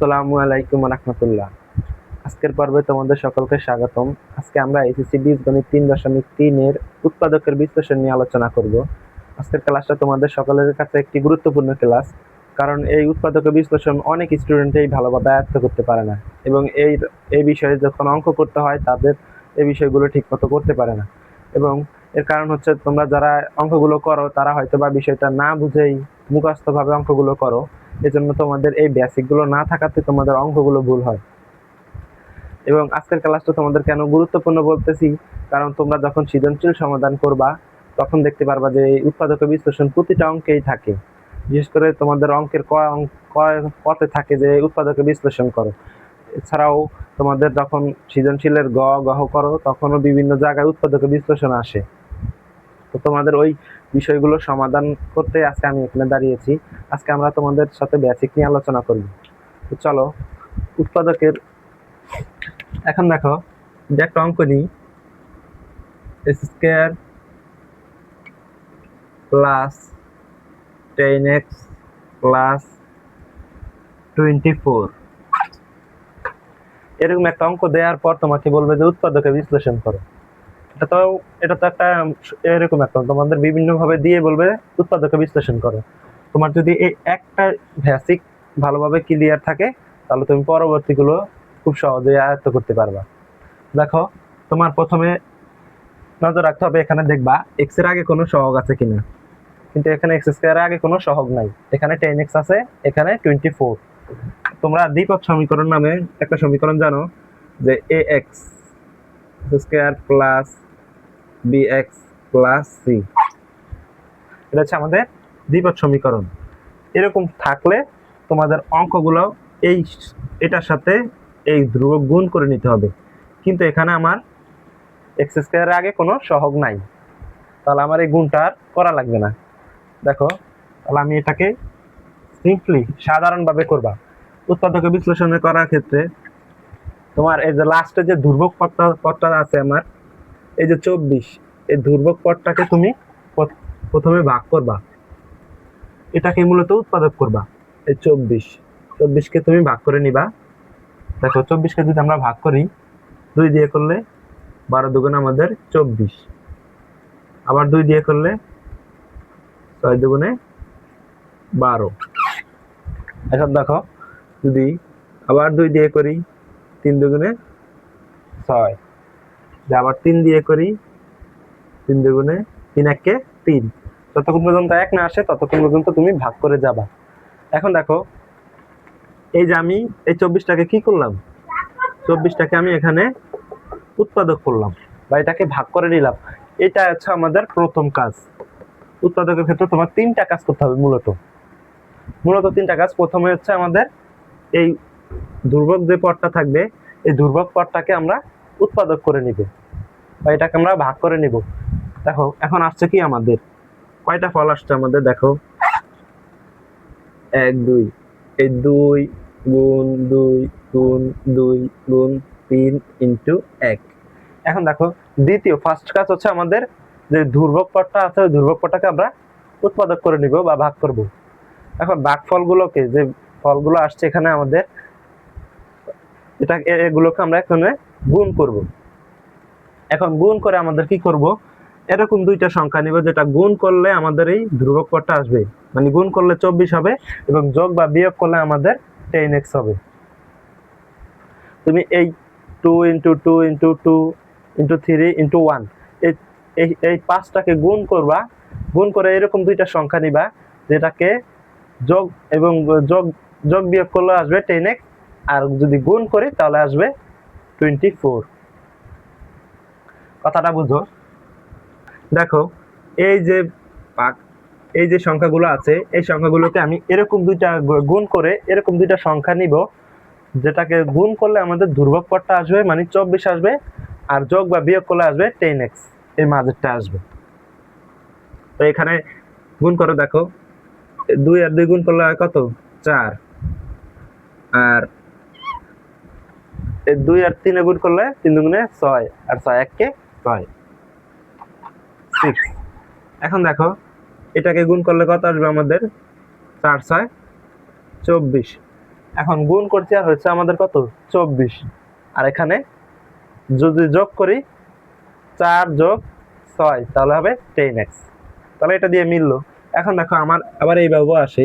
আসসালামু আলাইকুম রাহমাতুল্লাহ। আজকের পর্বে তোমাদের সকলকে স্বাগতম। আজকে আমরা এসএসসি বীজগণিত 3.3 এর উৎপাদকের বিশ্লেষণ নিয়ে আলোচনা করব। আজকের ক্লাসটা তোমাদের সকলের কাছে একটি গুরুত্বপূর্ণ ক্লাস, কারণ এই উৎপাদকের বিশ্লেষণ অনেক স্টুডেন্টই ভালোভাবে আয়ত্ত করতে পারে না, এবং এই বিষয়ে যখন অঙ্ক করতে হয় তাদের এই বিষয়গুলো ঠিকমতো করতে পারে না। এবং এর কারণ হচ্ছে তোমরা যারা অঙ্কগুলো করো তারা হয়তো বা বিষয়টা না বুঝেই মুখস্থভাবে অঙ্কগুলো করো। এজন্য তোমাদের এই বেসিকগুলো না থাকাতে তোমাদের অঙ্কগুলো ভুল হয়। এবং আজকের ক্লাসটা তোমাদের কেন গুরুত্বপূর্ণ বলতেছি, কারণ তোমরা যখন সৃজনশীল সমাধান করবা তখন দেখতে পারবা যে এই উৎপাদক বিশ্লেষণ প্রতিটা অঙ্কেই থাকে। বিশেষ করে তোমাদের অঙ্কের কতে থাকে যে উৎপাদক বিশ্লেষণ করো। এছাড়াও তোমাদের যখন সৃজনশীলের গহ করো তখনও বিভিন্ন জায়গায় উৎপাদক বিশ্লেষণ আসে। তো তোমাদের ওই বিষয়গুলো সমাধান করতে আজকে আমি এখানে দাঁড়িয়েছি। আজকে আমরা তোমাদের সাথে বেসিক নিয়ে আলোচনা করব। তো চলো উৎপাদকের, এখন দেখো যে একটা অঙ্ক নিই, x square plus 10x plus 24, এরকম একটা অঙ্ক দেওয়ার পর তোমাকে বলবে যে উৎপাদকের বিশ্লেষণ করো। এটা তো একটা এরকম একটা তোমাদের বিভিন্ন ভাবে দিয়ে বলবে উৎপাদকের বিশ্লেষণ করো। তোমার যদি এই একটা বেসিক ভালোভাবে ক্লিয়ার থাকে তাহলে তুমি পরবর্তীগুলো খুব সহজেই আয়ত্ত করতে পারবা। দেখো, তোমার প্রথমে নজর রাখতে হবে, এখানে দেখবা এক্স এর আগে কোনো সহগ আছে কিনা, কিন্তু এখানে এক্স স্কয়ার এর আগে কোনো সহগ নাই। এখানে 10x আছে, এখানে 24। তোমরা দ্বিপদ সমীকরণ নামে একটা সমীকরণ জানো, যে ax square plus bx plus c, এটা হচ্ছে আমাদের দ্বিপদ সমীকরণ। এরকম থাকলে তোমাদের অঙ্কগুলো এটার সাথে এই ধ্রুবক গুণ করে নিতে হবে। কিন্তু এখানে আমার এক্স স্কয়ারের আগে কোনো সহগ নাই, তাহলে আমার এই গুণটা আর করা লাগবে না। দেখো, তাহলে আমি এটাকে সিম্পলি সাধারণভাবে করবা। উৎপাদকের বিশ্লেষণে করার ক্ষেত্রে তোমার এই যে লাস্টে যে ধ্রুবক পদটা আছে আমার, এই যে 24, এই ধ্রুবক পদটাকে তুমি প্রথমে ভাগ করবা, এটাকে মূলত উৎপাদক করবা। এই 24কে তুমি ভাগ করে নিবা। দেখো, 24কে যদি আমরা ভাগ করি 2 দিয়ে করলে 12 দুগুণে আমাদের 24, আবার 2 দিয়ে করলে 6 দুগুণে 12। এখন দেখো, যদি আবার 2 দিয়ে করি 3 দুগুণে 6, আবার 3 দিয়ে করি 3 দুগুণে 3 একে 3, যতক্ষণ পর্যন্ত 1 না আসে ততক্ষণ পর্যন্ত তুমি ভাগ করে যাবা। এখন দেখো, এই যে আমি এই 24টাকে কি করলাম, 24টাকে আমি এখানে উৎপাদক করলাম বা এটাকে ভাগ করে নিলাম। এটা হচ্ছে আমাদের প্রথম কাজ। উৎপাদকের ক্ষেত্রে তোমার 3টা কাজ করতে হবে, মূলত 3টা কাজ। প্রথমে হচ্ছে আমাদের এই ধ্রুবক যে পদটা থাকবে, এই ধ্রুবক পদটাকে আমরা উৎপাদক করে নিব বা এটাকে আমরা ভাগ করে নিব। দেখো, এখন আসছে কি, আমাদের কয়টা ফল আসছে আমাদের, দেখো 1 2, এই 2 গুণ 2 গুণ 2 গুণ 3 ইনটু 1। এখন দেখো, দ্বিতীয় ফার্স্ট কাজ হচ্ছে আমাদের যে ধ্রুবক পদটা আছে ওই ধ্রুবক পদটাকে আমরা উৎপাদক করে নিব বা ভাগ করব। এখন ভাগফলগুলোকে, যে ফলগুলো আসছে এখানে আমাদের, এগুলোকে আমরা এখানে গুণ করব। এখন গুণ করে আমাদের কি করব, এরকম দুইটা সংখ্যা নিব যেটা গুণ করলে আমাদের এই ধ্রুবক পদটা আসবে, মানে গুণ করলে 24 হবে এবং যোগ বা বিয়োগ করলে আমাদের 10x হবে। তুমি এই 2 ইন্টু 2 ইন্টু 2 ইন্টু 3 ইন্টু 1, এই 5টাকে গুণ করবা। গুণ করে এরকম দুইটা সংখ্যা নিবা যেটাকে যোগ এবং যোগ বিয়োগ করলে আসবে 10x, আর যদি গুণ করি তাহলে আসবে 24। কথাটা বুঝো। দেখো, এই যে সংখ্যাগুলো আছে এই সংখ্যাগুলোকে আমি এরকম দুইটা গুণ করে এরকম দুইটা সংখ্যা নিব যেটাকে গুণ করলে আমাদের ধ্রুবক পদটা আসবে, মানে 24 আসবে, আর যোগ বা বিয়োগ করলে আসবে 10x, এই মাঝেরটা আসবে। তো এখানে গুণ করে দেখো, 2 আর 2 গুণ করলে হয় কত, 4, আর 2 আর 3 গুণ করলে 3 দুগুণে 6, আর 6 একে 6, 6। এখন দেখো, এটাকে গুণ করলে কত আসবে আমাদের, 4 6 24, এখন গুণ করছি আর হচ্ছে আমাদের কত 24, আর এখানে যদি যোগ করি 4 যোগ 6 তাহলে হবে 10x। তাহলে এটা দিয়ে মিললো। এখন দেখো আমার আবার এইভাবে আসে,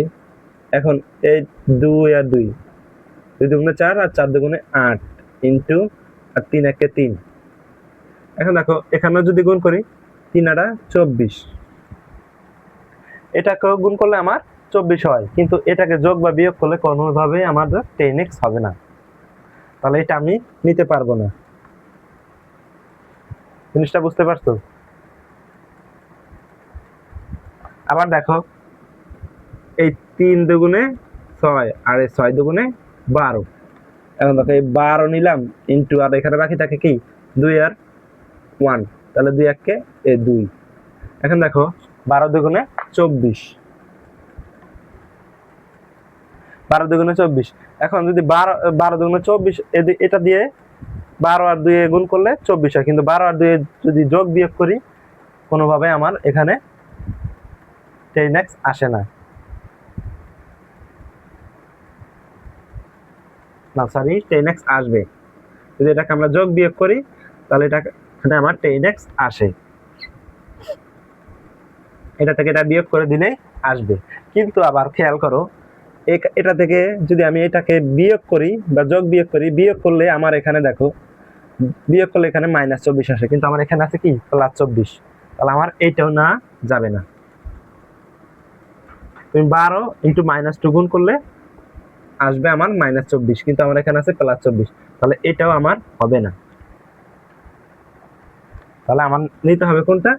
এখন এই 2 আর 2, 2 দুগুণে 4 আর 4 দুগুণে 8 ইন্টু আর 3 একে 3। এখন দেখো এখানে যদি গুণ করি 3 আটা 24, এটাকেও গুণ করলে আমার 24 হয়, কিন্তু এটাকে যোগ বা বিয়োগ করলে কোনোভাবেই আমাদের 10x হবে না, তাহলে এটা আমি নিতে পারবো না। জিনিসটা বুঝতে পারছো? আবার দেখো এই 3 দুগুণে 6 আর এই 6 দুগুণে 12। এখন দেখো এই 12 নিলাম ইন্টু আর এখানে বাকি থাকে কি 2 আর 1, তাহলে 2 এককে এই 2। এখন দেখো 12 দুগুণে 24, 12 দুগুণে 24। এখন যদি 12 দুগুণে 24 এটা দিয়ে 12 আর 2 গুণ করলে 24 হয়, কিন্তু 12 আর 2 যদি যোগ বিয়োগ করি কোনোভাবে আমার এখানে 10x আসে না। না সরি 10x আসবে, যদি এটাকে আমরা যোগ বিয়োগ করি তাহলে এটা এখানে আমার 10x আসে, এটা থেকে এটা বিয়োগ করে দিলেই আসবে। কিন্তু আবার খেয়াল করো এটা থেকে যদি আমি এটাকে বিয়োগ করি বা যোগ বিয়োগ করি, বিয়োগ করলে আমার এখানে দেখো বিয়োগ করলে এখানে -24 আসে, কিন্তু আমার এখানে আছে কি +24, তাহলে আমার এইটাও না যাবে না। তুমি 12 ইন্টু -2 গুণ করলে আসবে আমার -24, কিন্তু আমার এখানে আছে +24, তাহলে এটাও আমার হবে না। তাহলে আমার নিতে হবে কোনটা,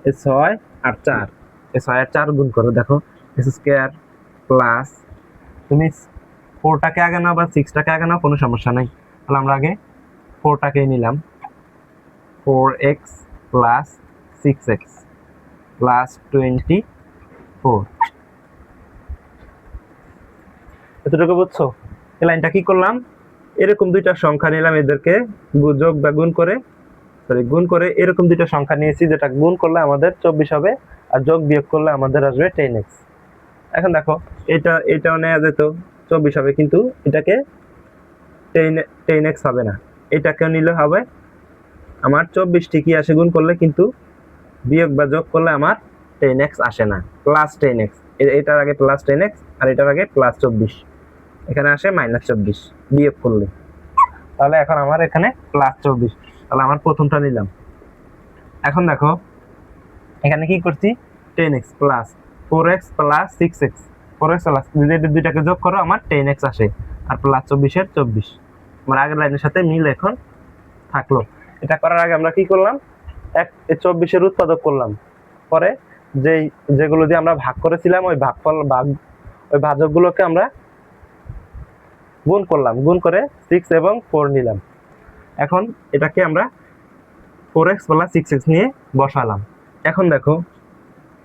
এই 6 আর 4, এই 6 আর 4 গুণ করো, দেখো x² প্লাস, তুমি 4টাকে আগে নাও বা 6টাকে আগে নাও, কোনো সমস্যা নাই। তাহলে আমরা আগে 4টাকেই নিলাম, 4x প্লাস 6x প্লাস 24। এতটুকু বুঝছো? এই লাইনটা কি করলাম, এরকম দুইটা সংখ্যা নিলাম, এদেরকে যোগ বা গুণ করে গুণ করে এরকম দুইটা সংখ্যা নিয়েছি যেটা গুণ করলে আমাদের 24 হবে, আর যোগ বিয়োগ করলে আমাদের আসবে 10x। এখন দেখো এটাও নেওয়া যেত, 24 হবে, কিন্তু এটাকে 10x হবে না, এটাকেও নিলে হবে আমার 24 ঠিকই আসে গুণ করলে, কিন্তু বিয়োগ বা যোগ করলে আমার 10x আসে না, +10x। এটার আগে +10x আর এটার আগে +24, এখানে আসে -24 বিয়োগ করলে। তাহলে এখন আমার এখানে +24, তাহলে আমার প্রথমটা নিলাম। এখন দেখো এখানে কি করছি, 10x plus 4x plus 6x, 4x plus দুইটাকে যোগ করো আমার 10x আসে, আর +24 এর 24 আমার আগের লাইনের সাথে মিল এখন থাকলো। এটা করার আগে আমরা কি করলাম, 24 এর উৎপাদক করলাম, পরে যেগুলো দিয়ে আমরা ভাগ করেছিলাম ওই ওই ভাজকগুলোকে আমরা গুণ করলাম, গুণ করে 6 এবং 4 নিলাম। এখন এটাকে আমরা 4x প্লাস 6x নিয়ে বসালাম। এখন দেখো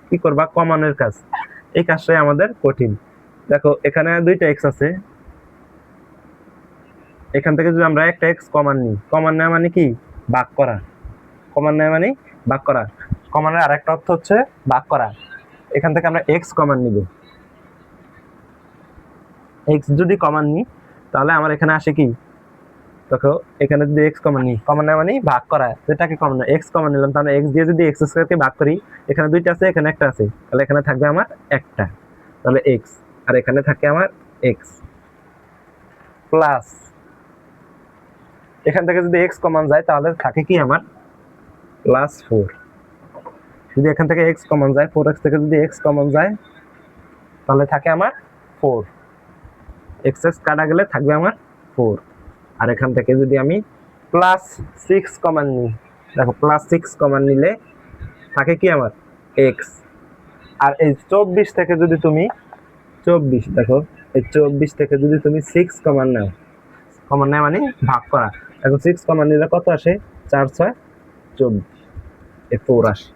কি করবা, কমানোর কাজ, এই কাজটাই আমাদের কঠিন। দেখো এখানে 2টা x আছে, এখান থেকে যদি আমরা একটা x কমান নিই, কমান নেওয়া মানে কি ভাগ করা, কমান নেওয়া মানে ভাগ করা, কমানের আরেকটা অর্থ হচ্ছে ভাগ করা। এখান থেকে আমরা x কমান নিব, x যদি কমান নিই তাহলে আমার এখানে আসে কি, দেখো এখানে যদি x কমন নিই, কমন নেওয়া মানে ভাগ করা, যেটাকে কমন না x কমন নিলাম, তাহলে x দিয়ে যদি x² কে ভাগ করি, এখানে 2টা আছে এখানে একটা আছে, তাহলে এখানে থাকবে আমার একটা, তাহলে x, আর এখানে থাকে আমার x প্লাস, এখান থেকে যদি x কমন যায় তাহলে থাকে কি আমার +4, যদি এখান থেকে x কমন যায়, 4x থেকে যদি x কমন যায় তাহলে থাকে আমার 4, x কাটা গেলে থাকবে আমার 4, আর এখান থেকে যদি আমি +6 কমন নিই, দেখো +6 কমন নিলে থাকে কি আমার x, আর এই 24 থেকে যদি তুমি 24, দেখো এই 24 থেকে যদি তুমি 6 কমন নাও, কমন নেয় মানে ভাগ করা, এখন 6 কমন নিলে কত আসে, 4 6 24, এই 4 আসে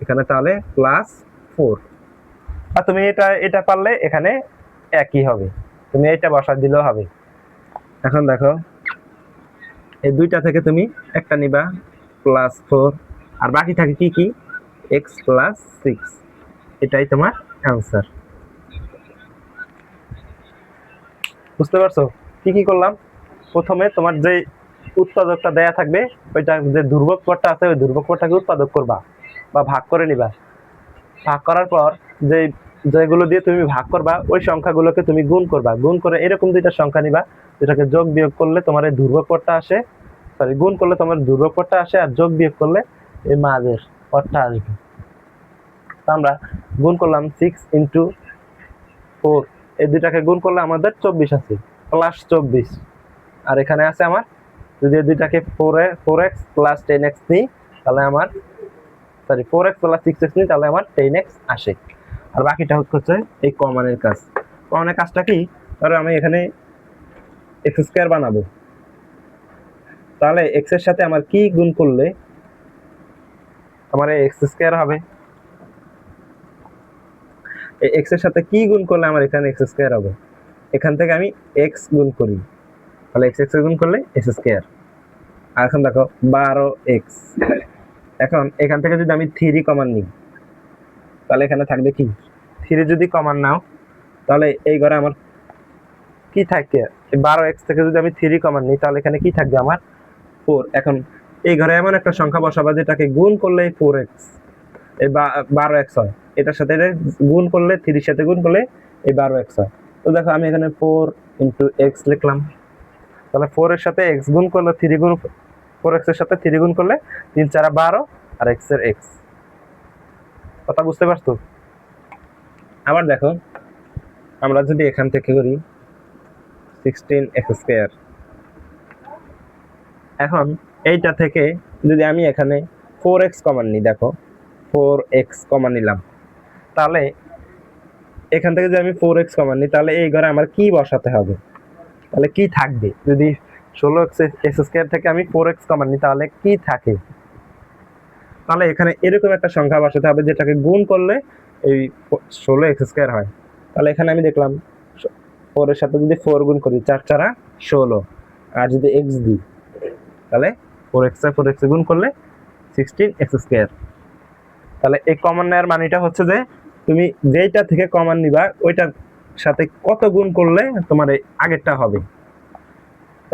এখানে, তাহলে +4। আর তুমি এটা পারলে এখানে একই হবে, তুমি এটা বসা দিলেও হবে। এখন দেখো এই 2টা থেকে তুমি একটা নিবা +4, আর বাকি থাকে কি কি x প্লাস 6, এটাই তোমার অ্যান্সার। বুঝতে পারছো কি কি করলাম? প্রথমে তোমার যে উৎপাদকটা দেয়া থাকবে, ওইটা যে ধ্রুবক পদটা আছে ওই ধ্রুবক পদটাকে উৎপাদক করবা বা ভাগ করে নিবা। ভাগ করার পর যে যেগুলো দিয়ে তুমি ভাগ করবা ওই সংখ্যাগুলোকে তুমি গুণ করবা, গুণ করে এরকম দুইটা সংখ্যা নিবা যেটাকে যোগ বিয়োগ করলে তোমার এই ধ্রুবক পদটা আসে, সরি গুণ করলে তোমার ধ্রুবক পদটা আসে আর যোগ বিয়োগ করলে এই মাঝের পদটা আসবে। তো আমরা গুণ করলাম 6 × 4, এই দুইটাকে গুণ করলে আমাদের 24 আছে, প্লাস 24। আর এখানে আছে আমার, যদি এই দুইটাকে 4x প্লাস 10x নিই তাহলে আমার, সরি 4x প্লাস 6x নিই তাহলে আমার 10x আসে। আর বাকিটা হচ্ছে এই কমনের কাজ। কমনের কাজটা কি? ধরো আমি এখানে এক্স স্কোয়ার বানাবো, তাহলে এক্স এর সাথে আমার কি গুণ করলে আমার এক্স স্কোয়ার হবে? এই এক্স এর সাথে কি গুণ করলে আমার এখানে এক্স স্কোয়ার হবে? এখান থেকে আমি এক্স গুণ করি, তাহলে এক্স এক্স গুণ করলে এক্স স্কোয়ার। আর এখন দেখো 12x, এখন এখান থেকে যদি আমি 3 কমন নিই তাহলে এখানে থাকবে কি? 3 যদি কমন নাও তাহলে এই ঘরে আমার কি থাকে? 12x থেকে যদি আমি 3 কমন নিই তাহলে এখানে কি থাকবে আমার? 4। এখন এই ঘরে এমন একটা সংখ্যা বসাবা যেটাকে গুণ করলে 4x, এই 12x হয়, এটার সাথে এটা গুণ করলে 3 এর সাথে গুণ করলে এই 12x হয়। তো দেখো আমি এখানে 4 × x লিখলাম, তাহলে 4 এর সাথে x গুণ করলে 3 গুণ, 4x এর সাথে 3 গুণ করলে 3 4 12 আর x এর x। কথা বুঝতে পারছো? আবার দেখো আমরা যদি এখান থেকে করি 16x², এখন এইটা থেকে যদি আমি এখানে 4x কমন নিই, দেখো 4x কমন নিলাম, তাহলে এখান থেকে যদি আমি 4x কমন নিই তাহলে এই ঘরে আমার কি বসাতে হবে? তাহলে কি থাকবে? যদি 16x² থেকে আমি 4x কমন নিই তাহলে কি থাকে? তাহলে এখানে এরকম একটা সংখ্যা বসাতে হবে যেটাকে গুণ করলে এই 16x² হয়। তাহলে এখানে আমি দেখলাম 4 এর সাথে যদি 4 গুণ করি 4 4 16, আর যদি x দিই তাহলে 4x আর 4x গুণ করলে 16x²। তাহলে এই কমন নেওয়ার মানেটা হচ্ছে যে তুমি যেইটা থেকে কমন নিবা ওইটার সাথে কত গুণ করলে তোমার এই আগেরটা হবে।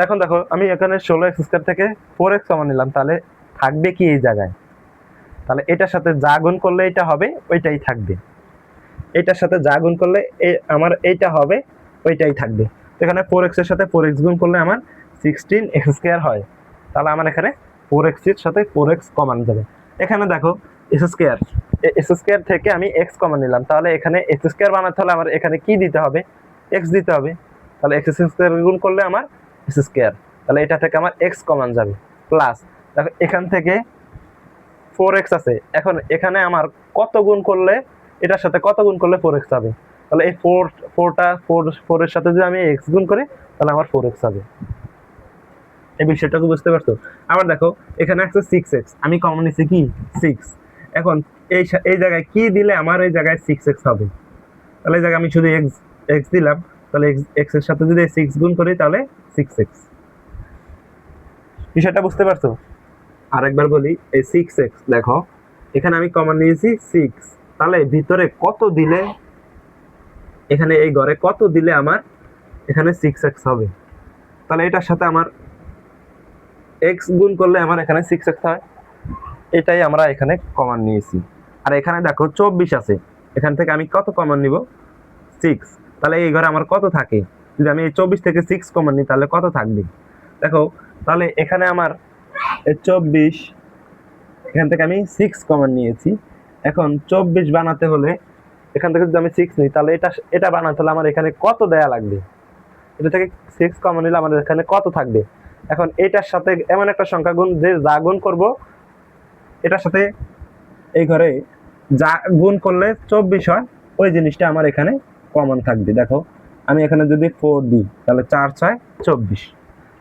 এখন দেখো আমি এখানে 16x² থেকে 4x কমন নিলাম, তাহলে থাকবে কি এই জায়গায়? তাহলে এটার সাথে যা গুণ করলে এটা হবে ওইটাই থাকবে, এটার সাথে যা গুণ করলে আমার এইটা হবে ওইটাই থাকবে। এখানে 4x এর সাথে 4x গুণ করলে আমার 16x² হয়, তাহলে আমার এখানে 4x এর সাথে 4x কমন যাবে। এখানে দেখো x² থেকে আমি x কমন নিলাম, তাহলে এখানে x² বানাতে হলে আমার এখানে কি দিতে হবে? x দিতে হবে। তাহলে x² গুণ করলে আমার x², তাহলে এটা থেকে আমার x কমন যাবে। প্লাস দেখো এখান থেকে 4x আছে, এখন এখানে আমার কত গুণ করলে, এটার সাথে কত গুণ করলে 4x হবে? তাহলে এই 4 এর সাথে যদি আমি x গুণ করি তাহলে আমার 4x হবে। এই বিষয়টাকে বুঝতে পারছো? আবার দেখো এখানে আছে 6x, আমি কমন নিছি কি 6, এখন এই জায়গায় কি দিলে আমার এই জায়গায় 6x হবে? তাহলে এই জায়গায় আমি শুধু x দিলাম, তাহলে x এর সাথে যদি 6 গুণ করি তাহলে 6x। বিষয়টা বুঝতে পারছো? আরেকবার বলি, এই 6x দেখো এখানে আমি কমন নিয়েছি 6, তাহলে ভিতরে কত দিলে, এখানে এই ঘরে কত দিলে আমার এখানে 6x হবে? তাহলে এটার সাথে আমার x গুণ করলে আমার এখানে 6x হয়, এটাই আমরা এখানে কমন নিয়েছি। আর এখানে দেখো 24 আছে, এখান থেকে আমি কত কমন নিব? 6, তাহলে এই ঘরে আমার কত থাকে? যদি আমি এই 24 থেকে 6 কমন নিই তাহলে কত থাকবে? দেখো তাহলে এখানে আমার 24, এখান থেকে আমি 6 কমন নিয়েছি, এখন 24 বানাতে হলে এখান থেকে যদি আমি 6 নিই তাহলে এটা বানাতে হলে আমার এখানে কত দেয়া লাগবে? এটা থেকে 6 কমন নিলে আমাদের এখানে কত থাকবে? এখন এটার সাথে এমন একটা সংখ্যা গুণ যে যা গুণ করব এটার সাথে এই ঘরে যা গুণ করলে 24 হয় ওই জিনিসটা আমার এখানে কমন থাকবে। দেখো আমি এখানে যদি 4 দিই তাহলে 4 6 24,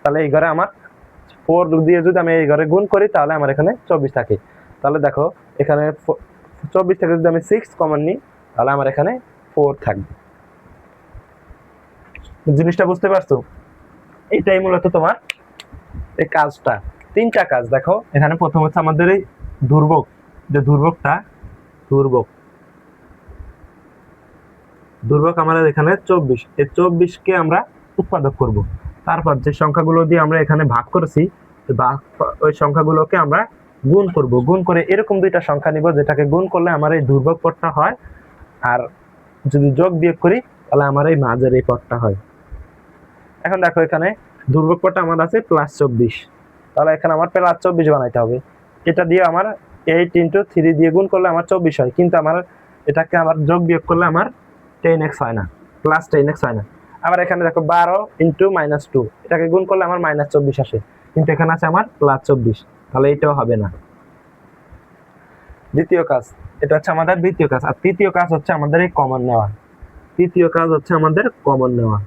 তাহলে এই ঘরে আমার 4 দিয়ে যদি আমি এই ঘরে গুণ করি তাহলে আমার এখানে 24 থাকে। তাহলে দেখো এখানে 24 থেকে যদি আমি 6 কমন নিই তাহলে আমার এখানে 4 থাকবে। জিনিসটা বুঝতে পারছো? এটাই মূলত তোমার এই কাজটা, 3টা কাজ। দেখো এখানে প্রথম হচ্ছে আমাদের এই ধ্রুবক, যে ধ্রুবক আমাদের এখানে 24, এই 24 কে আমরা উৎপাদক করব। তারপর যে সংখ্যাগুলো দিয়ে আমরা এখানে ভাগ করেছি ওই সংখ্যাগুলোকে আমরা গুণ করব। গুণ করে এরকম দুইটা সংখ্যা নিব যেটাকে গুণ করলে আমার এই ধ্রুবক পদটা হয়, আর যদি যোগ বিয়োগ করি তাহলে আমার এই মাঝের এই পদটা হয়। এখন দেখো এখানে ধ্রুবক পদটা আমার আছে +24, তাহলে এখানে আমার +24 বানাইতে হবে। এটা দিয়ে আমার 8 × 3 দিয়ে গুণ করলে আমার 24 হয়, কিন্তু আমার এটাকে আমার যোগ বিয়োগ করলে আমার 10x হয় না, +10x হয় না। আবার এখানে দেখো 12 × -2, এটাকে গুণ করলে আমার -24 আসে, কিন্তু এখানে আছে আমার +24, তাহলে এটাও হবে না। দ্বিতীয় কাজ, এটা হচ্ছে আমাদের দ্বিতীয় কাজ। আর তৃতীয় কাজ হচ্ছে আমাদের এই কমন নেওয়া। তৃতীয় কাজ হচ্ছে আমাদের কমন নেওয়া।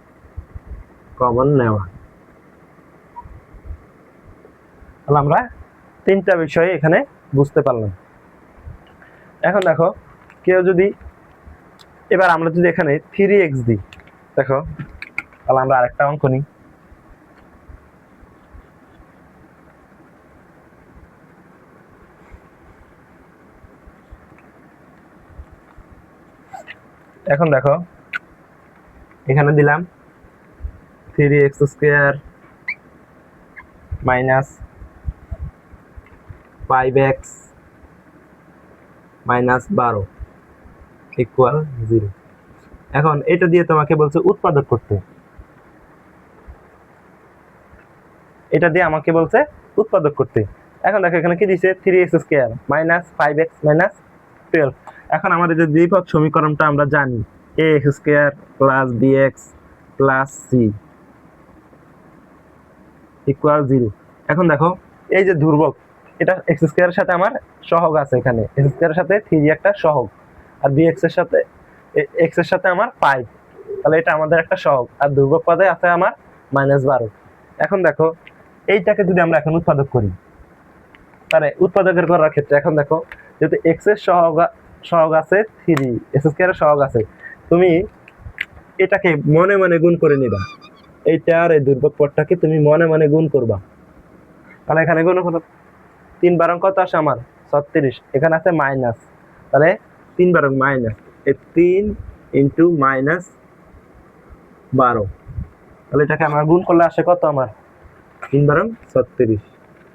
তাহলে আমরা তিনটা বিষয় এখানে বুঝতে পারলাম। এখন দেখো কেউ যদি, এবার আমরা যদি এখানে 3x দিই, দেখো তাহলে আমরা আরেকটা অঙ্ক নিই। এখন দেখো এখানে দিলাম 3x² - 5x - 12 = 0। এখন এটা দিয়ে তোমাকে বলছে উৎপাদক করতে, এটা দিয়ে আমাকে বলছে উৎপাদক করতে। এখন দেখো এখানে কি দিছে, 3x² - 5x - 12। এখন আমাদের যে দ্বিপদ সমীকরণটা আমরা জানি, ax² + bx + c = 0। এখন দেখো এই যে ধ্রুবক, এটা x² এর সাথে আমার সহগ আছে, এখানে x² এর সাথে 3 একটা সহগ, আর bx এর সাথে x এর সাথে আমার 5, তাহলে এটা আমাদের একটা সহগ, আর ধ্রুবক পদে আছে আমার -12। এখন দেখো এইটাকে যদি আমরা এখন উৎপাদক করি, তাহলে উৎপাদকের করার ক্ষেত্রে এখন দেখো যেহেতু x এর সহগ আছে 3, x² এর সহগ আছে, তুমি এটাকে মনে মনে গুণ করে নিবা। এইটা আর এই ধ্রুবক পদটাকে তুমি মনে মনে গুণ করবা। তাহলে এখানে গুণ করো, 3 বারং কত আসে আমার 36, এখানে আছে মাইনাস, তাহলে 3 বারং মাইনাস, এই 3 × -12, তাহলে এটাকে আমার গুণ করলে আসে কত, আমার 3 বারং 36,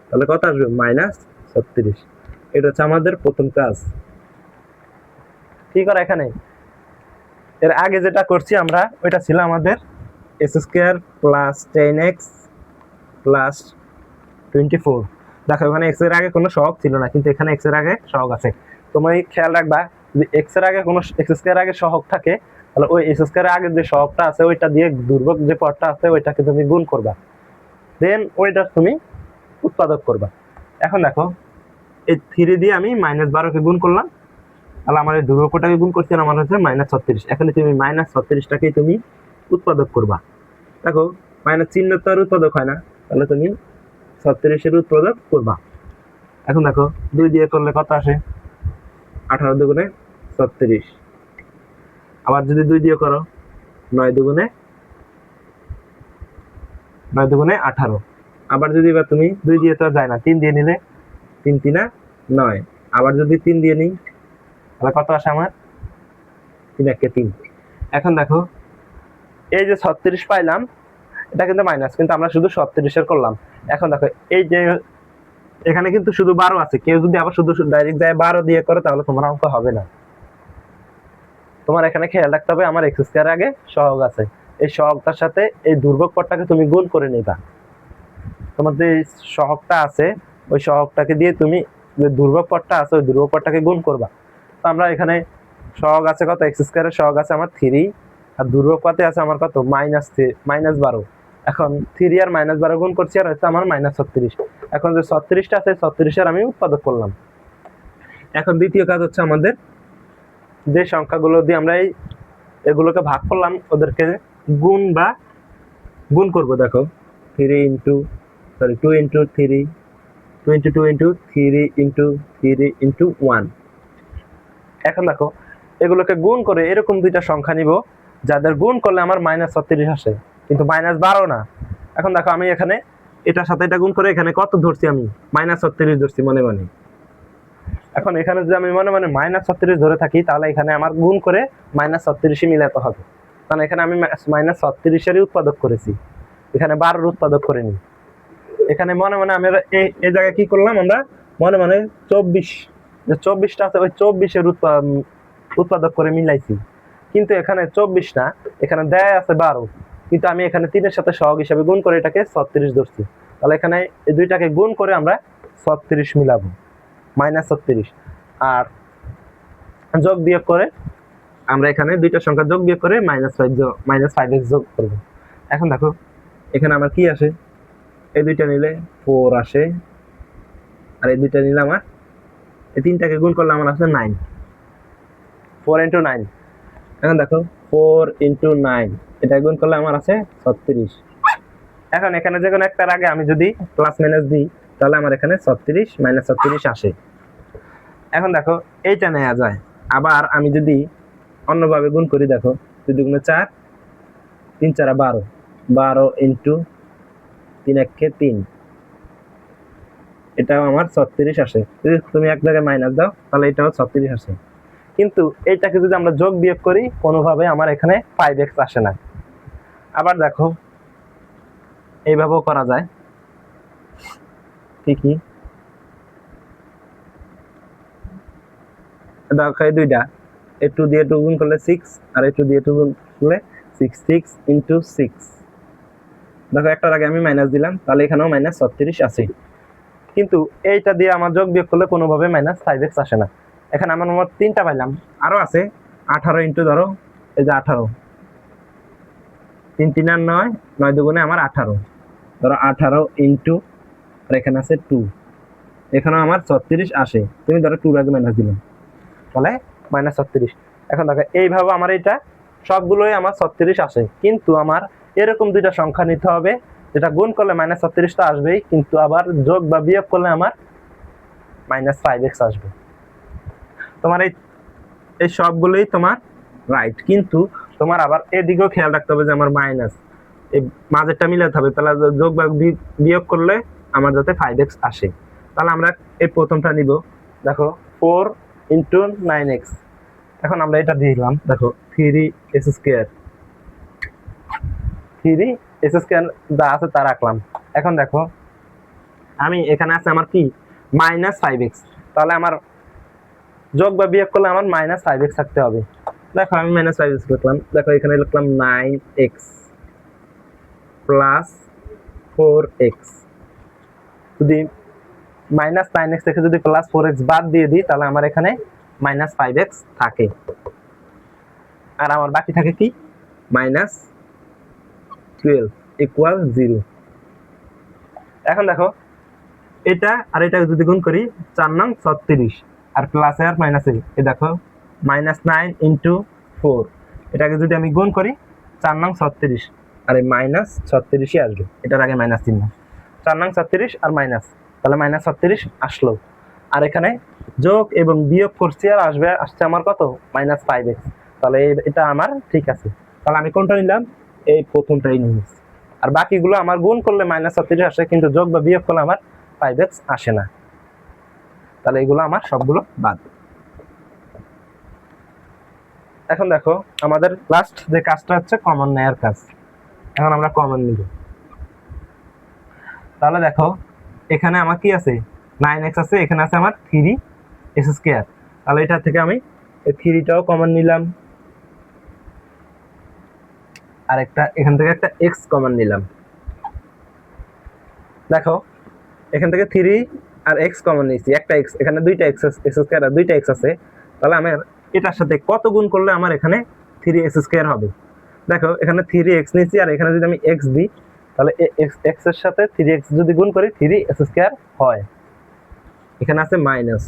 তাহলে কত আসবে -36। এটা হচ্ছে আমাদের প্রথম কাজ। কি করে এখানে, এর আগে যেটা করছি আমরা ওইটা ছিল আমাদের x² + 10x + 24। দেখো ওখানে x এর আগে কোনো সহগ ছিল না, কিন্তু এখানে x এর আগে সহগ আছে। তুমি খেয়াল রাখবা যদি x এর আগে কোনো x² এর আগে সহগ থাকে, তাহলে ওই x² এর আগে যে সহগটা আছে ওইটা দিয়ে ধ্রুবক যে পদটা আছে ওইটাকে তুমি গুণ করবা, দেন ওইটা তুমি উৎপাদক করবা। এখন দেখো এই 3 দিয়ে আমি -12 কে গুণ করলাম, তাহলে আমার এই ধ্রুবকটাকে গুণ করছি, আর আমার হচ্ছে -36। এখানে তুমি -36টাকে তুমি উৎপাদক করবা। দেখো মাইনাস চিহ্ন তো আর উৎপাদক হয় না, তাহলে তুমি 36 এর উৎপাদক করবা। এখন দেখো 2 দিয়ে করলে কত আসে, 18 দুগুণে 36। আবার যদি 2 দিয়ে করো, 9 দুগুণে 18। আবার যদি এবার তুমি 2 দিয়ে তো আর যায় না, 3 দিয়ে নিলে 3 × 3 = 9। আবার যদি 3 দিয়ে নিই তাহলে কত আসে আমার, 3 × 1 = 3। এখন দেখো এই যে 36 পাইলাম, এটা কিন্তু মাইনাস, কিন্তু আমরা শুধু 36 এর করলাম। এখন দেখো এই যে এখানে কিন্তু শুধু 12 আছে, কেউ যদি আবার শুধু ডাইরেক্ট যায় 12 দিয়ে করে তাহলে তোমার অঙ্ক হবে না। তোমার এখানে খেয়াল রাখতে হবে আমার x² এর আগে সহগ আছে, এই সহগটার সাথে এই ধ্রুবক পদটাকে তুমি গুণ করে নিবা। তোমার যে সহগটা আছে ওই সহগটাকে দিয়ে তুমি যে ধ্রুবক পদটা আছে ওই ধ্রুবক পদটাকে গুণ করবা। তো আমরা এখানে সহগ আছে কত, x² এর সহগ আছে আমার 3, আর ধ্রুবক পদে আছে আমার কত -12। এখন 3 আর -12 গুণ করছি, আর হচ্ছে আমার -36। এখন যে 36টা আছে 36 এর আমি উৎপাদক করলাম। এখন দ্বিতীয় কাজ হচ্ছে আমাদের যে সংখ্যাগুলো দিয়ে আমরা এগুলোকে ভাগ করলাম ওদেরকে গুণ করব। দেখো 2 × 3 2 × 3 × 1। এখন দেখো এগুলোকে গুণ করে এরকম দুইটা সংখ্যা নিব যাদের গুণ করলে আমার -36 আসে, কিন্তু -12 না। এখন দেখো আমি এখানে এটার সাথে এটা গুণ করে এখানে কত ধরছি, আমি -36 ধরছি মনে মনে। এখন এখানে যদি আমি মনে মনে -36 ধরে থাকি, তাহলে এখানে আমার গুণ করে -36 মিলাতে হবে। কারণ এখানে আমি -36-এরই উৎপাদক করেছি, এখানে 12-এর উৎপাদক করিনি। এখানে মনে মনে আমি এই জায়গায় কি করলাম, আমরা মনে মনে 24 যে 24টা আছে ওই 24-এর উৎপাদক করে মিলাইছি, কিন্তু এখানে 24 না, এখানে দেয় আছে 12, কিন্তু আমি এখানে 3-এর সাথে সহগ হিসাবে গুণ করে এটাকে 36 ধরছি। তাহলে এখানে এই দুইটাকে গুণ করে আমরা 36 মিলাবো, -36, আর যোগ বিয়োগ করে আমরা এখানে দুইটা সংখ্যা যোগ বিয়োগ করে -5x যোগ করব। এখন দেখো এখানে আমার কি আসে, এই দুইটা নিলে 4 আসে, আর এই দুইটা নিলে আমার এই তিনটাকে গুণ করলে আমার আসে 9, 4 × 9। এখন দেখো 4 × 9 এটা গুণ করলে আমার আছে 36। এখন এখানে যে কোনো একটার আগে আমি যদি প্লাস মাইনাস দিই তাহলে আমার এখানে 36 -36 আসে। এখন দেখো এইটা নেওয়া যায়, আবার আমি যদি অন্যভাবে গুণ করি, দেখো 2 × 4, 3 × 4 = 12, 12 × 3 × 1 = 3, এটাও আমার 36 আসে। যদি তুমি এক জায়গায় মাইনাস দাও তাহলে এটাও 36 আসে। কিন্তু এইটাকে যদি আমরা যোগ বিয়োগ করি কোনোভাবে আমার এখানে 5x আসে না। আবার দেখো এইভাবেও করা যায়, কি দেখো এই দুইটা, এই 2 দিয়ে 2 গুণ করলে 6, আর এই 2 দিয়ে 2 গুণ করলে 6, 6 × 6। দেখো একটার আগে আমি মাইনাস দিলাম, তাহলে এখানেও -36 আছে, কিন্তু এইটা দিয়ে আমার যোগ বিয়োগ করলে কোনোভাবে -5x আসে না। এখানে আমার মোট 3টা পাইলাম, আরো আছে 18 ইন্টু, ধরো এই যে 18, 3 × 3 = 9, 9 দুগুণে আমার 18, ধরো 18 ইন্টু, আর এখানে আছে 2, এখানেও আমার 36 আসে। তুমি ধরো 2 আগে মাইনাস দিলাম, তাহলে -36। এখন দেখো এইভাবে আমার এটা সবগুলোই আমার 36 আসে, কিন্তু আমার এরকম দুইটা সংখ্যা নিতে হবে যেটা গুণ করলে -36 তো আসবেই, কিন্তু আবার যোগ বা বিয়োগ করলে আমার -5x আসবে। তোমার এই সবগুলোই তোমার রাইট, কিন্তু তোমার আবার এদিকেও খেয়াল রাখতে হবে যে আমার মাইনাস এই মাঝেরটা মিলাতে হবে, তাহলে যোগ বা বিয়োগ করলে আমার যাতে 5x আসে। তাহলে আমরা এই প্রথমটা নিব, দেখো 4 × 9x। এখন আমরা এটা দিলাম, দেখো 3s², 3s² যা আছে তা রাখলাম। এখন দেখো আমি এখানে আছে আমার কি -5x, তাহলে আমার যোগ বা বিয়োগ করলে আমার -5x থাকতে হবে। দেখো আমি -5x লিখলাম, দেখো এখানে লিখলাম 9x + 4x। যদি -9x থেকে যদি +4x বাদ দিয়ে দিই তাহলে আমার এখানে -5x থাকে, আর আমার বাকি থাকে কি -12 = 0। এখন দেখো এটা আর এটা যদি গুণ করি 4 নং 36, আর প্লাসে আর মাইনাসে, এই দেখো -9 × 4, এটাকে যদি আমি গুণ করি 4 নং 36, আর এই -36ই আসবে, এটার আগে মাইনাস চিহ্ন, 4 নং 36 আর মাইনাস, তাহলে -36 আসলো। আর এখানে যোগ এবং বিয়োগ করছি আর আসছে আমার কত -5x, তাহলে এটা আমার ঠিক আছে। তাহলে আমি কোনটা নিলাম, এই প্রথমটাই নিয়েছি, আর বাকিগুলো আমার গুণ করলে -36 আসে, কিন্তু যোগ বা বিয়োগ করলে আমার 5x আসে না, তাহলে এগুলো আমার সবগুলো বাদ। এখন দেখো আমাদের লাস্ট যে কাজটা হচ্ছে কমন নেয়ার কাজ। এখন আমরা কমন নিব, তাহলে দেখো এখানে আমার কি আছে 9x আছে, এখানে আছে আমার 3s², তাহলে এটা থেকে আমি এই 3টাও কমন নিলাম, আর একটা এখান থেকে একটা x কমন নিলাম। দেখো এখান থেকে 3 আর x কমন নিয়েছি, একটা x, এখানে দুইটা x s² আর দুইটা x আছে, তাহলে আমার এটার সাথে কত গুণ করলে আমার এখানে 3s² হবে। দেখো এখানে 3x নিয়েছি, আর এখানে যদি আমি x দিই তাহলে x এর সাথে 3x যদি গুণ করি 3s² হয়। এখানে আছে মাইনাস,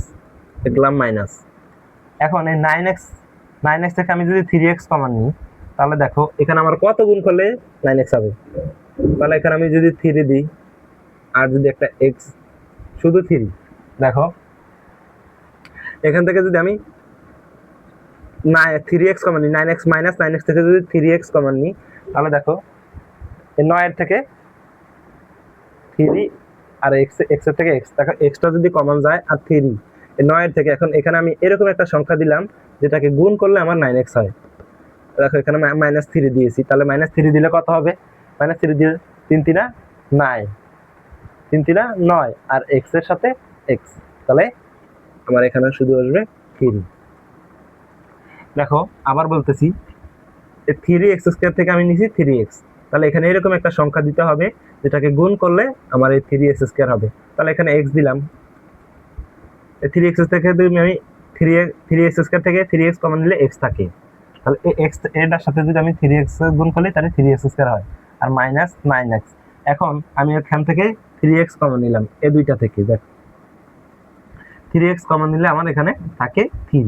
লিখলাম মাইনাস। এখন এই 9x থেকে আমি যদি 3x কমন নিই তাহলে দেখো এখানে আমার কত গুণ করলে 9x হবে। তাহলে এখানে আমি যদি 3 দিই আর যদি একটা x, শুধু 3, দেখো এখান থেকে যদি আমি 3x কমন নিই, 9x - 9x থেকে যদি 3x কমন নিই তাহলে দেখো এই 9 এর থেকে 3 আর x এর থেকে x, দেখো xটা যদি কমন যায় আর 3 এই 9 এর থেকে, এখন এখানে আমি এরকম একটা সংখ্যা দিলাম যেটাকে গুণ করলে আমার 9x হয়। দেখো এখানে -3 দিয়েছি, তাহলে -3 দিলে কত হবে? -3 দিলে 3 3 9, 3 3 9 আর এক্স এর সাথে এক্স, তাহলে আমার এখানে শুধু আসবে 3। দেখো আবার বলতেছি, এই 3x² থেকে আমি নিছি 3x, তাহলে এখানে এরকম একটা সংখ্যা দিতে হবে যেটাকে গুণ করলে আমার এই 3x² হবে। তাহলে এখানে x দিলাম, এই 3x থেকে যদি আমি 3x² থেকে 3x কমন নিলে x থাকে, তাহলে এই x এটার সাথে যদি আমি 3x গুণ করি তাহলে 3x² হয়, আর -9x। এখন আমি এখান থেকে 3x কমন নিলাম এই দুইটা থেকে, দেখ 3x কমন নিলে আমার এখানে থাকে 3,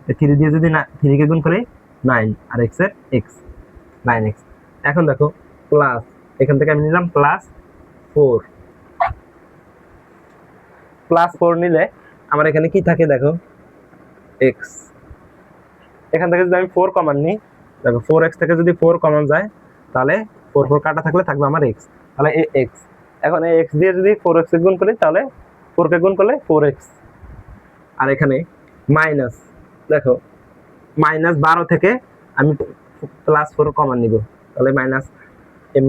এই 3 দিয়ে যদি 3 কে গুণ করি 9 আর x এর x 9x। এখন দেখো প্লাস, এখান থেকে আমি নিলাম +4, +4 নিলে আমার এখানে কি থাকে দেখো x, এখান থেকে যদি আমি 4 কমন নিই, দেখো 4x থেকে যদি 4 কমন যায় তাহলে 4 4 কাটা থাকলে থাকবে আমার x, তাহলে এই x। এখন এই x দিয়ে যদি 4x কে গুণ করি তাহলে 4 কে গুণ করলে 4x, আর এখানে মাইনাস, দেখো -12 থেকে আমি +4 কমন নিব, তাহলে -12 *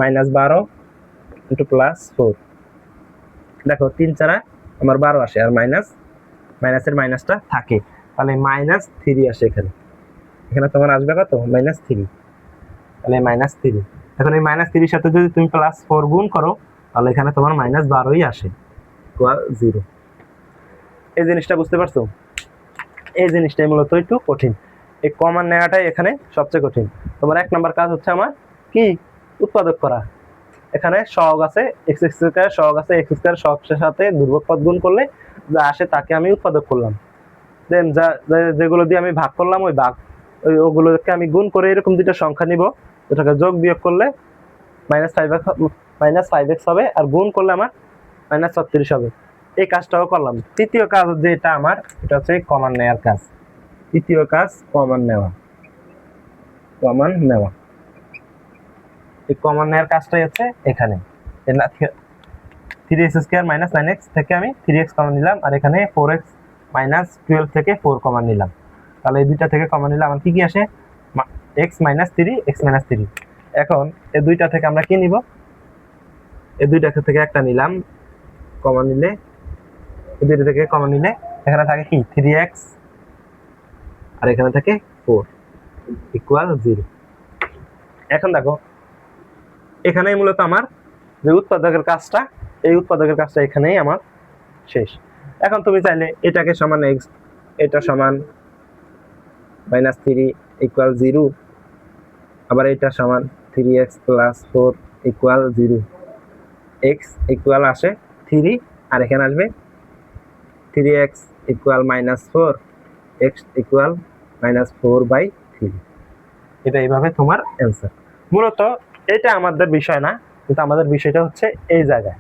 +4, দেখো 3 4 আমার 12 আসে, আর মাইনাসের মাইনাসটা থাকে, তাহলে -3 আসে এখানে। এখানে তোমার আসবে কত? -3, তাহলে -3। এখন এই -3 সাথে যদি তুমি +4 গুণ করো তাহলে এখানে তোমার -12ই আসে, = 0। এই জিনিসটা বুঝতে পারছো? এই জিনিসটাই মূলত একটু কঠিন, এই কমন নেওয়াটাই এখানে সবচেয়ে কঠিন। তোমার 1 নাম্বার কাজ হচ্ছে আমার কি উৎপাদক করা। এখানে সহগ আছে x² সহগ আছে x² সহগের সাথে ধ্রুবক পদ গুণ করলে যা আসে তাকে আমি উৎপাদক করলাম, দেন যেগুলো দিয়ে আমি ভাগ করলাম ওগুলোকে আমি গুণ করে এরকম দুটো সংখ্যা নিব, যেটাকে যোগ বিয়োগ করলে -5x হবে, আর গুণ করলে আমার -36 হবে। এই কাজটাও করলাম। তৃতীয় কাজ যেটা আমার, এটা হচ্ছে কমন নেওয়ার কাজ। তৃতীয় কাজ কমন নেওয়া। এই কমন নেওয়ার কাজটাই হচ্ছে এখানে 3x² -9x থেকে আমি 3x কমন নিলাম, আর এখানে 4x -12 থেকে 4 কমন নিলাম, তাহলে এই দুইটা থেকে কমন নিলে আমার কি কি আসে? x -3। এখন এই দুইটা থেকে আমরা কি নিব? এই দুইটা থেকে একটা নিলাম, কমন নিলে এই দুইটা থেকে কমন নিলে এখানে থাকে কি 3x, আর এখানে থাকে 4 = 0। এখন দেখো এখানেই মূলত আমার যে উৎপাদকের কাজটা, এই উৎপাদকের কাজটা এখানেই আমার শেষ। এখন তুমি চাইলে এটাকে সমান x, এটা সমান -3 = 0, আবার এটা সমান 3x + 4 = 0, x ইকুয়াল আসে 3, আর এখানে আসবে 3x = -4, x = -4/3। এটা এইভাবে তোমার অ্যান্সার। মূলত এটা আমাদের বিষয় না, কিন্তু আমাদের বিষয়টা হচ্ছে এই জায়গায়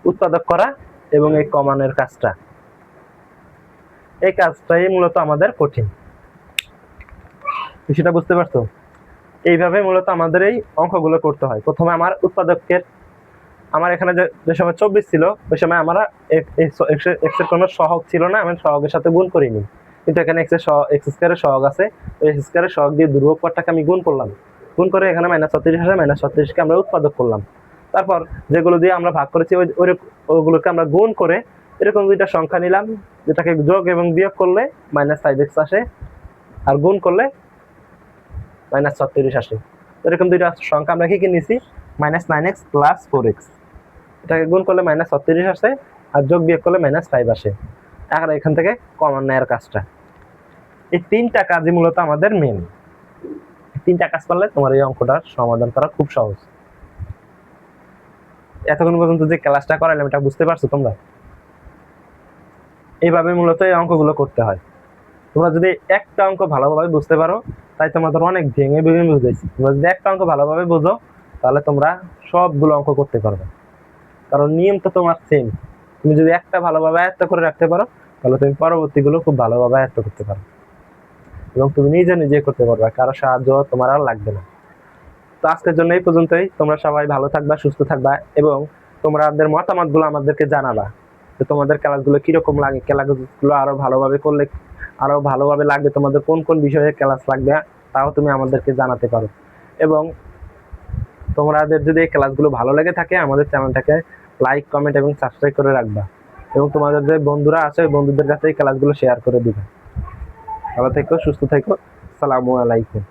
উৎপাদক করা এবং এই কমানোর কাজটা, এই কাজটাই মূলত আমাদের কঠিন। সেটা বুঝতে পারছো? এইভাবে মূলত আমাদের এই অঙ্কগুলো করতে হয়। প্রথমে আমার উৎপাদকের, আমার এখানে যে সময় 24 ছিল ওই সময় আমরা x এর কোনো সহগ ছিল না, আমি সহগের সাথে গুণ করিনি, কিন্তু এখানে x² সহগ আছে, ওই x² সহগ দিয়ে ধ্রুবক পদটাকে আমি গুণ করলাম, গুণ করে এখানে -36 আসে, -36কে আমরা উৎপাদক করলাম। তারপর যেগুলো দিয়ে আমরা ভাগ করেছি ওইগুলোকে আমরা গুণ করে এরকম দুইটা সংখ্যা নিলাম, যেটাকে যোগ এবং বিয়োগ করলে -5x আসে, আর গুণ করলে -36 আসে। এরকম দুইটা সংখ্যা আমরা কি নিছি? -9x + 4x, এটাকে গুণ করলে -36 আসে, আর যোগ বিয়োগ করলে -5 আসে। এখন এখান থেকে কমন নেওয়ার কাজটা, এই তিনটা কাজই মূলত আমাদের মেন। তিনটা কাজ করলে তোমার এই অঙ্কটার সমাধান করা খুব সহজ। এতক্ষণ পর্যন্ত যে ক্লাসটা করাইলাম এটা বুঝতে পারছো তোমরা? এইভাবে মূলত এই অঙ্কগুলো করতে হয়। তোমরা যদি একটা অঙ্ক ভালোভাবে বুঝতে পারো, তাই তোমাদের অনেক ভেঙে ভেঙে বুঝাইছি। তোমরা যদি একটা অঙ্ক ভালোভাবে বোঝো তাহলে তোমরা সবগুলো অঙ্ক করতে পারবে, কারণ নিয়ম তো তোমার সেম। তুমি যদি একটা ভালোভাবে আয়ত্ত করে রাখতে পারো তাহলে তুমি পরবর্তীগুলো খুব ভালোভাবে আয়ত্ত করতে পারো, এবং তুমি নিজে করতে পারবে, কারো সাহায্য তোমার আর লাগবে না। তো আজকের জন্য এই পর্যন্তই। তোমরা সবাই ভালো থাকবা, সুস্থ থাকবা, এবং তোমাদের মতামতগুলো আমাদেরকে জানাবা যে তোমাদের ক্লাসগুলো কিরকম লাগে, ক্লাসগুলো আরো ভালোভাবে করলে আরো ভালোভাবে লাগবে, তোমাদের কোন কোন বিষয়ে ক্লাস লাগবে তাও তুমি আমাদেরকে জানাতে পারো। এবং তোমাদের যদি এই ক্লাসগুলো ভালো লেগে থাকে আমাদের চ্যানেলটাকে লাইক, কমেন্ট এবং সাবস্ক্রাইব করে রাখবা, এবং তোমাদের যে বন্ধুরা আছে ওই বন্ধুদের কাছে এই ক্লাসগুলো শেয়ার করে দিবে। ভালো থেকো, সুস্থ থেকো, আসসালামু আলাইকুম।